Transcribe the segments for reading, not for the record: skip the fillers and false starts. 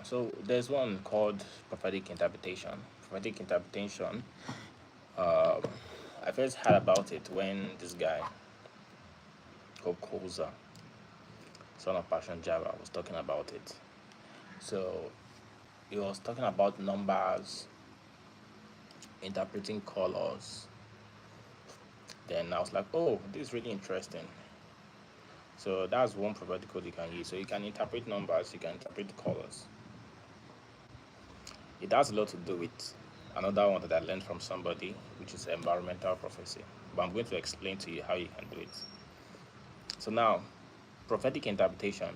So there's one called prophetic interpretation. Prophetic interpretation. Um, I first heard about it when this guy called Koza, son of Passion Java, was talking about it. So he was talking about numbers, interpreting colors. Then I was like, oh, this is really interesting. So that's one prophetic code you can use. So you can interpret numbers, you can interpret colors. It has a lot to do with another one that I learned from somebody, which is environmental prophecy. But I'm going to explain to you how you can do it. So now, prophetic interpretation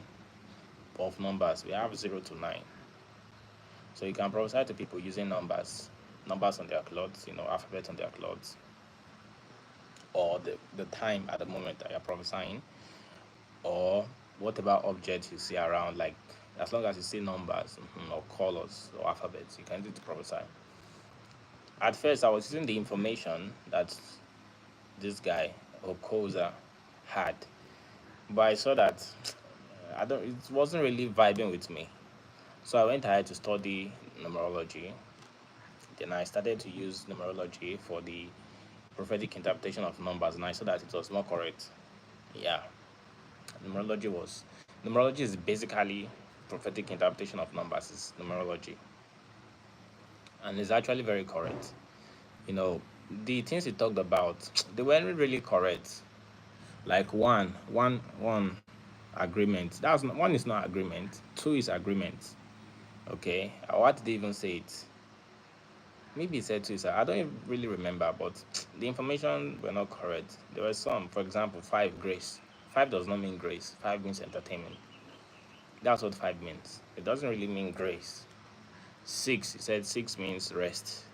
of numbers, we have 0 to 9. So you can prophesy to people using numbers on their clothes, alphabet on their clothes, or the time at the moment that you're prophesying, or whatever object you see around, like as long as you see numbers or colors or alphabets, you can use it to prophesy. At first, I was using the information that this guy Okoza had, but I saw that I don't. It wasn't really vibing with me. So I went ahead to study numerology. Then I started to use numerology for the prophetic interpretation of numbers, and I saw that it was more correct. Yeah, numerology was numerology is basically prophetic interpretation of numbers. Is numerology, and it's actually very correct. You know, the things he talked about, they weren't really correct. Like one agreement. That's not, one is not agreement. Two is agreement. Okay, what did they even say it? Maybe he said two. I don't really remember, but the information were not correct. There were some, for example, five grace. Five does not mean grace. Five means entertainment. That's what five means. It doesn't really mean grace. Six, he said six means rest.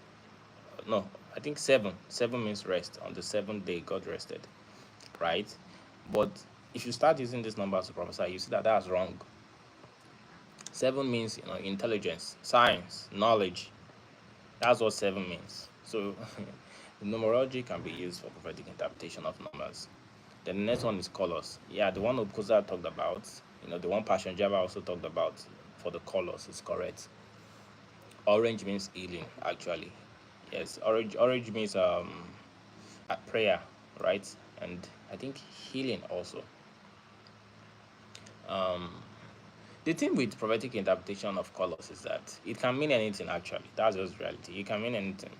No, I think seven. Seven means rest. On the seventh day, God rested, right? But if you start using these numbers to prophesy, you see that that's wrong. Seven means intelligence, science, knowledge. That's what seven means. So the numerology can be used for prophetic interpretation of numbers. Then the next one is colors. Yeah, the one Okuza talked about, the one Passion Java also talked about for the colors is correct. Orange means healing, actually. Yes, orange means a prayer, right? And I think healing also. Um, the thing with prophetic interpretation of colors is that it can mean anything actually. That's just reality. It can mean anything.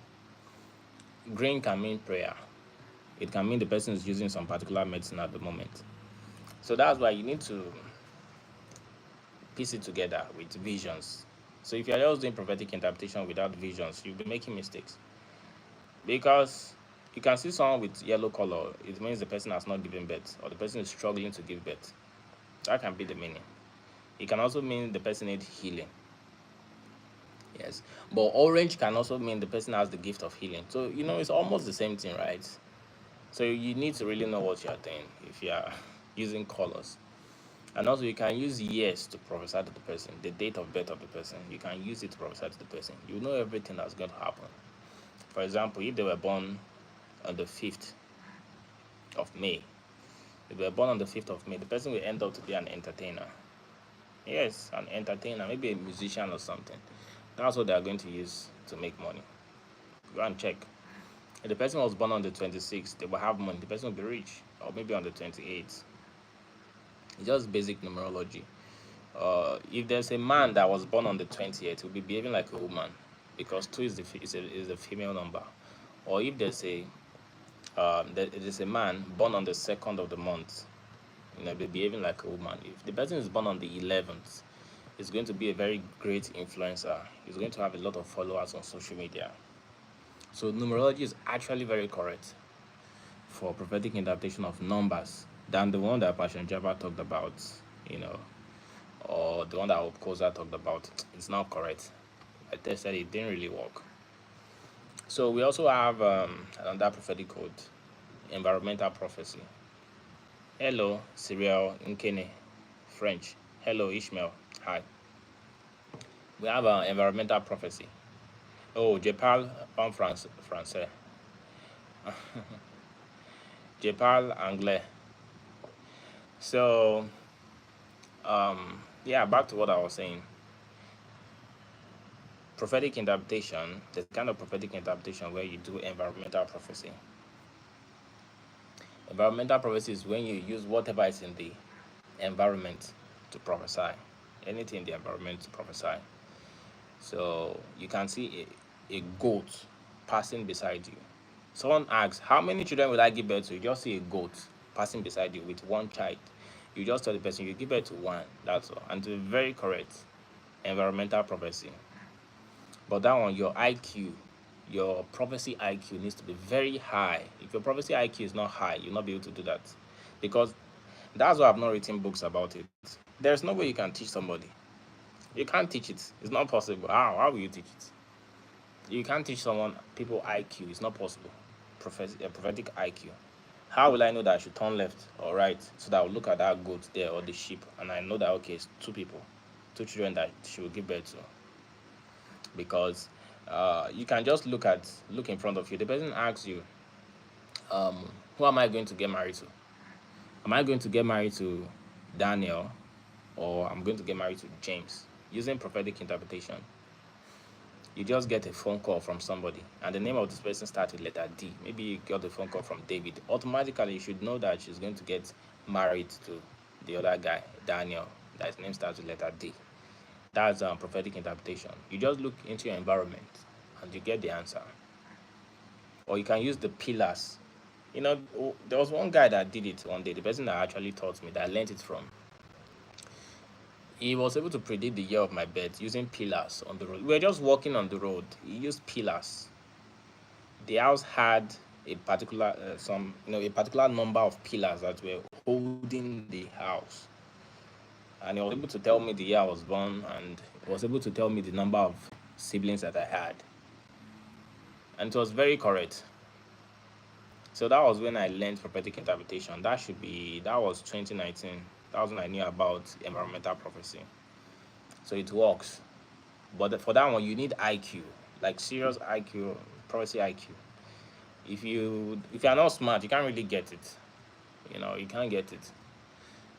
Green can mean prayer. It can mean the person is using some particular medicine at the moment. So that's why you need to piece it together with visions. So if you're just doing prophetic interpretation without visions, you'll be making mistakes. Because you can see someone with yellow color, it means the person has not given birth or the person is struggling to give birth. That can be the meaning. It can also mean the person needs healing. Yes. But orange can also mean the person has the gift of healing. So, it's almost the same thing, right? So you need to really know what you're doing if you're using colors. And also you can use years to prophesy to the person, the date of birth of the person. You can use it to prophesy to the person. You know everything that's going to happen. For example, if they were born on the 5th of May, if they were born on the 5th of May, the person will end up to be an entertainer. Yes, an entertainer, maybe a musician or something. That's what they are going to use to make money. Go and check. If the person was born on the 26th, they will have money. The person will be rich. Or maybe on the 28th. It's just basic numerology. If there's a man that was born on the 20th, he'll be behaving like a woman because two is a female number. Or if there's a man born on the 2nd of the month, be behaving like a woman. If the person is born on the 11th, he's going to be a very great influencer. He's going to have a lot of followers on social media. So numerology is actually very correct for prophetic interpretation of numbers than the one that Passion Java talked about, you know, or the one that Koza talked about. It's not correct. I tested it, it didn't really work. So we also have another prophetic code, environmental prophecy. Hello, Cyril Nkene, French. Hello, Ishmael. Hi. We have environmental prophecy. Oh, je parle en français. Je parle anglais. So, yeah, back to what I was saying. prophetic interpretation, there's a kind of prophetic interpretation where you do environmental prophecy. Environmental prophecy is when you use whatever is in the environment to prophesy, anything in the environment to prophesy. So you can see a goat passing beside you. Someone asks, how many children will I give birth to? You just see a goat passing beside you with one child. You just tell the person you give birth to one, that's all. And to be very correct, environmental prophecy. But that one, your IQ, your prophecy IQ needs to be very high. If your prophecy IQ is not high, you'll not be able to do that. Because that's why I've not written books about it. There's no way you can teach somebody. You can't teach it. It's not possible. How will you teach it? You can't teach someone people IQ. It's not possible. Prophetic IQ. How will I know that I should turn left or right so that I will look at that goat there or the sheep and I know that okay, it's two people, two children that she will give birth to? Because you can just look in front of you. The person asks you, who am I going to get married to? Am I going to get married to Daniel or I'm going to get married to James? Using prophetic interpretation, you just get a phone call from somebody and the name of this person starts with letter D. Maybe you got a phone call from David. Automatically, you should know that she's going to get married to the other guy, Daniel, that his name starts with letter D. That's prophetic interpretation. You just look into your environment and you get the answer. Or you can use the pillars. You know, there was one guy that did it one day, the person that actually taught me, that I learned it from. He was able to predict the year of my birth using pillars on the road. We were just walking on the road. He used pillars. The house had a particular a particular number of pillars that were holding the house. And he was able to tell me the year I was born, and he was able to tell me the number of siblings that I had. And it was very correct. So that was when I learned prophetic interpretation. That was 2019. That was when I knew about environmental prophecy. So it works. But for that one, you need IQ, like serious IQ, prophecy IQ. If you are not smart, you can't really get it. You can't get it.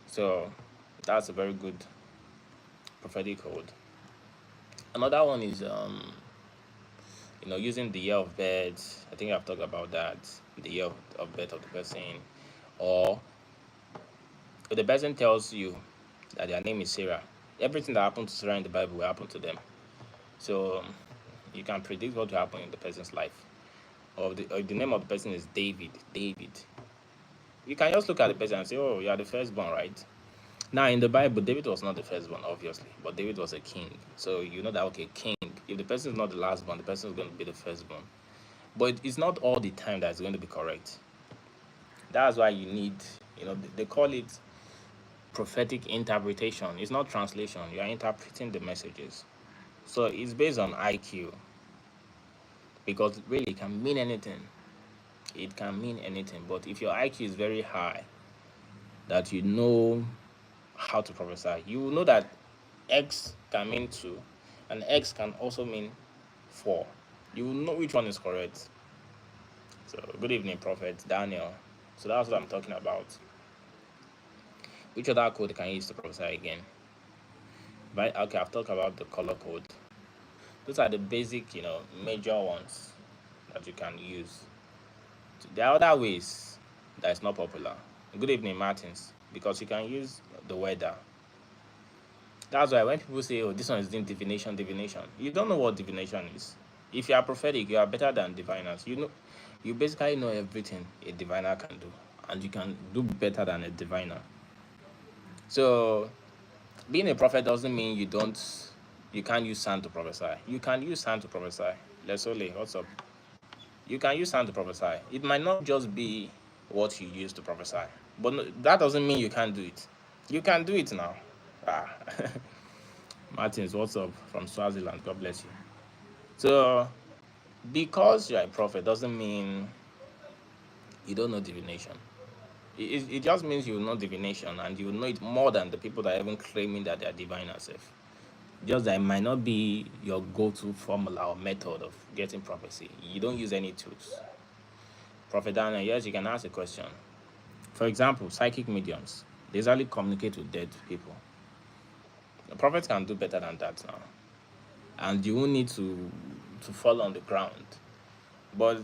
So that's a very good prophetic code. Another one is using the year of birth. I think I've talked about that. The year of birth of the person, or if the person tells you that their name is Sarah, everything that happened to Sarah in the Bible will happen to them. So you can predict what will happen in the person's life. Or the name of the person is David. You can just look at the person and say, oh, you are the firstborn, right? Now, in the Bible, David was not the firstborn, obviously, but David was a king. So you know that, okay, king, if the person is not the lastborn, the person is going to be the firstborn. But it's not all the time that it's going to be correct. That's why you need, they call it prophetic interpretation. It's not translation. You are interpreting the messages. So it's based on IQ. Because really, it can mean anything. It can mean anything. But if your IQ is very high, that you know how to prophesy, you will know that X can mean 2 and X can also mean 4. You will know which one is correct. So good evening, Prophet Daniel. So that's what I'm talking about. Which other code can you use to prophesy again? Right? Okay, I've talked about the color code. Those are the basic, major ones that you can use. There are other ways that is not popular. Good evening, Martins, because you can use the weather. That's why when people say, oh, this one is doing divination, you don't know what divination is. If you are prophetic, you are better than diviners. You basically know everything a diviner can do, and you can do better than a diviner. So being a prophet doesn't mean you can't use sand to prophesy. You can use sand to prophesy. Lesole, what's up? You can use sand to prophesy. It might not just be what you use to prophesy, but that doesn't mean you can't do it. You can do it now. Martins, what's up from Swaziland? God bless you. So, because you're a prophet doesn't mean you don't know divination. It just means you know divination and you know it more than the people that are even claiming that they are diviners. Just that it might not be your go-to formula or method of getting prophecy. You don't use any tools. Prophet Daniel, yes, you can ask a question. For example, psychic mediums. They usually communicate with dead people. The prophets can do better than that now. and you won't need to fall on the ground. But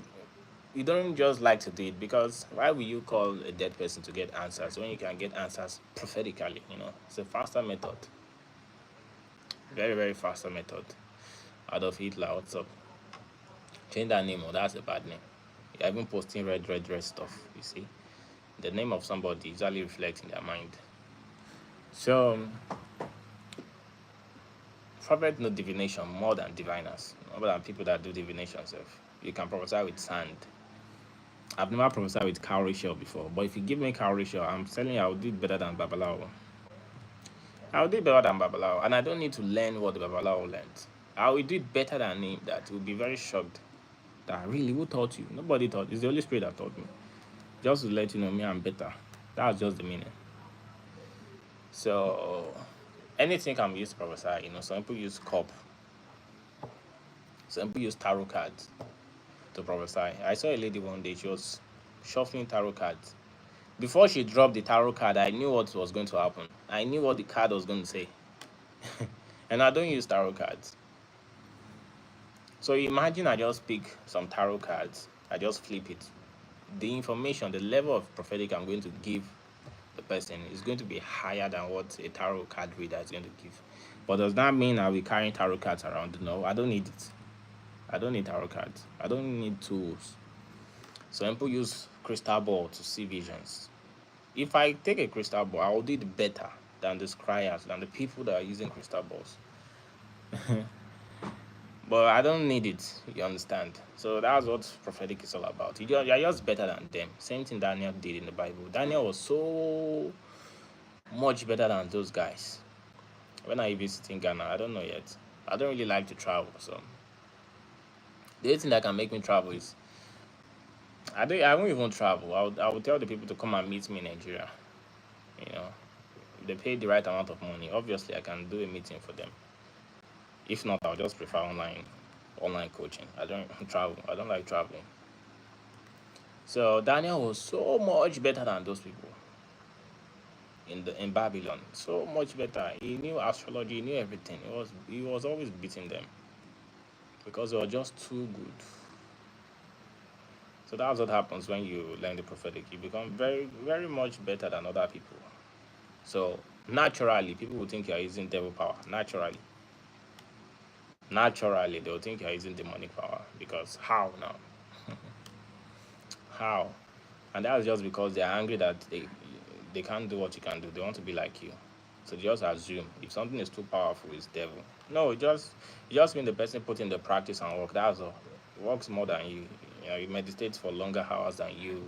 you don't just like to do it, because why will you call a dead person to get answers when you can get answers prophetically? It's a faster method, very very faster method. Adolf Hitler, what's up? Change that name, or that's a bad name. You're even posting red stuff. You see, the name of somebody usually reflects in their mind. So prophet know divination more than diviners, more than people that do divination self. You can prophesy with sand. I've never prophesied with cowrie shell before, but if you give me cowrie shell, I'm telling you, I'll do it better than Babalawo. I'll do it better than Babalawo, and I don't need to learn what the Babalawo learned. I will do it better than him. That will be very shocked. That really, who taught you? Nobody taught. It's the Holy Spirit that taught me. Just to let you know, me, I'm better. That's just the meaning. So anything can be used to prophesy. Some people use cup. Some people use tarot cards to prophesy. I saw a lady one day. She was shuffling tarot cards. Before she dropped the tarot card, I knew what was going to happen. I knew what the card was going to say. And I don't use tarot cards. So imagine I just pick some tarot cards, I just flip it. The information, the level of prophetic I'm going to give the person is going to be higher than what a tarot card reader is going to give. But does that mean I'll be carrying tarot cards around? No, I don't need it. I don't need tarot cards. I don't need tools. So people use crystal ball to see visions. If I take a crystal ball, I will do it better than the scryers, than the people that are using crystal balls. But I don't need it, you understand? So that's what prophetic is all about. You're just better than them. Same thing Daniel did in the Bible. Daniel was so much better than those guys. When I visit in Ghana, I don't know yet. I don't really like to travel, so the only thing that can make me travel is I won't even travel. I would tell the people to come and meet me in Nigeria. You know, if they pay the right amount of money. Obviously, I can do a meeting for them. If not, I'll just prefer online coaching. I don't travel. I don't like traveling. So Daniel was so much better than those people in Babylon. So much better. He knew astrology. He knew everything. He was always beating them because they were just too good. So that's what happens when you learn the prophetic. You become very very much better than other people. So naturally, people will think you are using devil power. Naturally, they will think you are using demonic power, because how now? How? And that's just because they are angry that they can't do what you can do. They want to be like you. So they just assume if something is too powerful, it's devil. No, it just means the person put in the practice and work. That's all. It works more than you. You meditate for longer hours than you.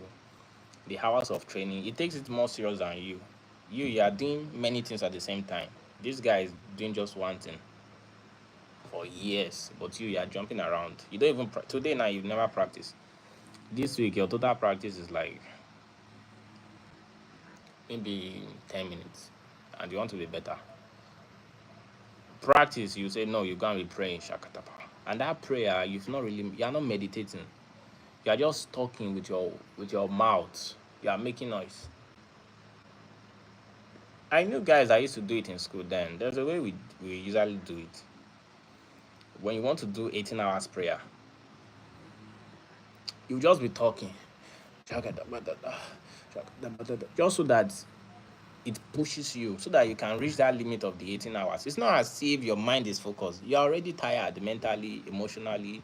The hours of training, it takes it more serious than you. You are doing many things at the same time. This guy is doing just one thing for years, but you are jumping around. You don't even today now. You've never practiced. This week your total practice is like maybe 10 minutes, and you want to be better. Practice, you say no, you're going to be praying shakatapa, and that prayer you are not meditating. You are just talking with your mouth. You are making noise. I knew guys that used to do it in school. Then there's a way we usually do it. When you want to do 18 hours prayer, you just be talking just so that it pushes you, so that you can reach that limit of the 18 hours. It's not as if your mind is focused. You're already tired mentally, emotionally,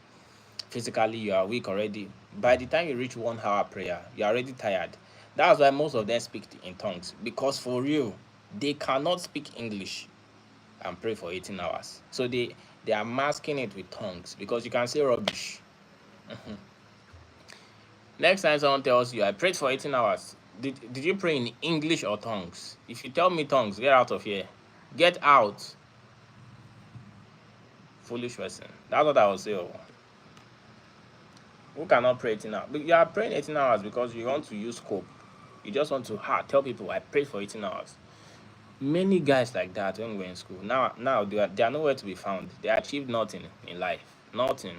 physically. You are weak already. By the time you reach 1 hour prayer, you're already tired. That's why most of them speak in tongues, because for real, they cannot speak English and pray for 18 hours. So they are masking it with tongues, because you can say rubbish. Next time someone tells you, I prayed for 18 hours, did you pray in English or tongues? If you tell me tongues, get out of here. Get out. Foolish person. That's what I will say. Oh. Who cannot pray 18 hours? But you are praying 18 hours because you want to use scope. You just want to tell people, I prayed for 18 hours. Many guys like that when we were in school, now they are nowhere to be found. They achieved nothing in life. Nothing.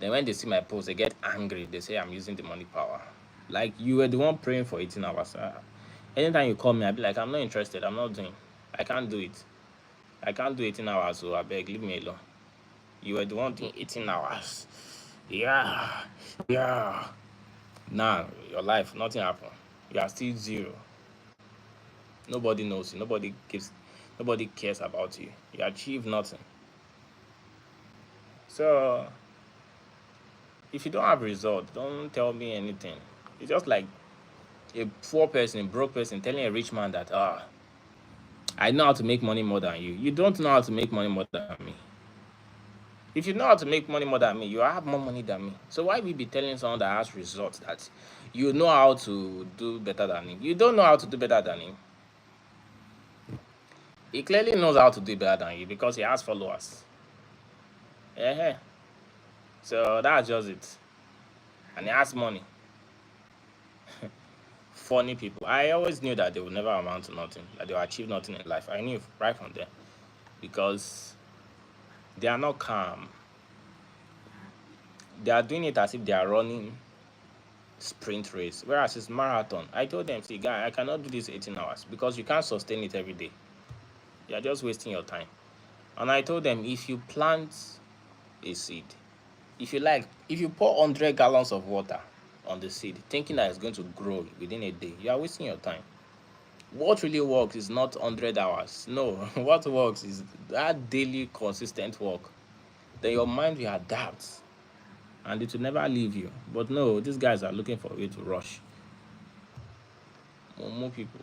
Then when they see my post, they get angry. They say I'm using demonic power. Like, you were the one praying for 18 hours. Anytime you call me, I'll be like, I'm not interested. I'm not doing. I can't do it. I can't do 18 hours, so I beg, leave me alone. You were the one doing 18 hours. Yeah, yeah. Now, your life, nothing happened. You are still zero. Nobody knows you. Nobody cares about you. You achieve nothing. So, if you don't have result, don't tell me anything. It's just like a poor person, a broke person telling a rich man that, I know how to make money more than you. You don't know how to make money more than me. If you know how to make money more than me, you have more money than me. So why we be telling someone that has results that you know how to do better than him? You don't know how to do better than him. He clearly knows how to do better than you because he has followers. Yeah. So that's just it. And he has money. Funny people. I always knew that they would never amount to nothing, that they will achieve nothing in life. I knew right from there because they are not calm. They are doing it as if they are running sprint race, whereas it's marathon. I told them, see, guy, I cannot do this 18 hours because you can't sustain it every day. You are just wasting your time. And I told them, if you plant a seed, if you pour 100 gallons of water on the seed, thinking that it's going to grow within a day, you are wasting your time. What really works is not 100 hours. No, what works is that daily consistent work. Then your mind will adapt and it will never leave you. But no, these guys are looking for a way to rush. More people.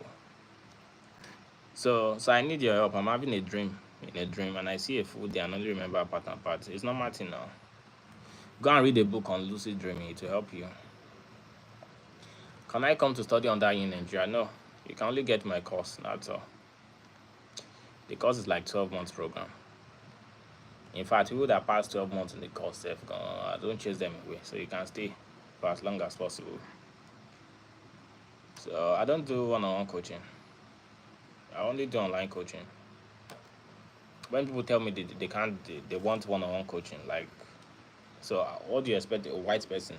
So I need your help. I'm having a dream. In a dream, and I see a food there and only remember part and part. It's not Martin now. Go and read a book on lucid dreaming. It will help you. Can I come to study under you in Nigeria? No. You can only get my course. That's all. The course is like 12 months program. In fact, people that pass 12 months in the course, I don't chase them away. So you can stay for as long as possible. So I don't do one-on-one coaching. I only do online coaching. When people tell me they can't, they want one-on-one coaching, like, so what do you expect a white person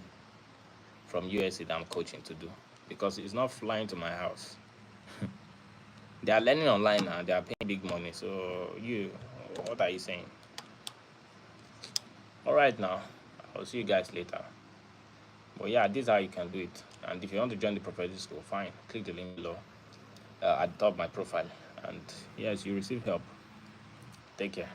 from USA that I'm coaching to do? Because it's not flying to my house. They are learning online now. They are paying big money. So what are you saying? All right, now I'll see you guys later. But yeah, this is how you can do it. And if you want to join the prophetic school, fine. Click the link below at the top of my profile. And yes, you receive help. Take care.